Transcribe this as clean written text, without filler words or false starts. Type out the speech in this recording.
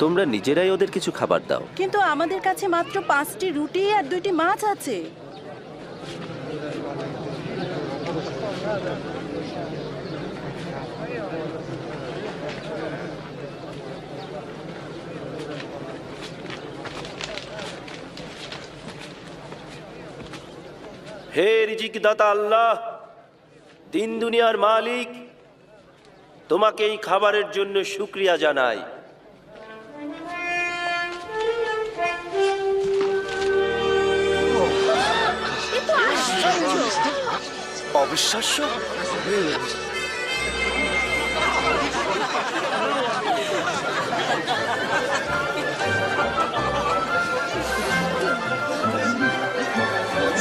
তোমরা নিজেরাই ওদের কিছু খাবার দাও। কিন্তু আমাদের কাছে মাত্র 5টি রুটি আর 2টি মাছ আছে। হে রিজিক দাতা আল্লাহ, দিন দুনিয়ার মালিক, তোমাকে এই খাবারের জন্য শুকরিয়া জানাই। অবিশ্বাস্য।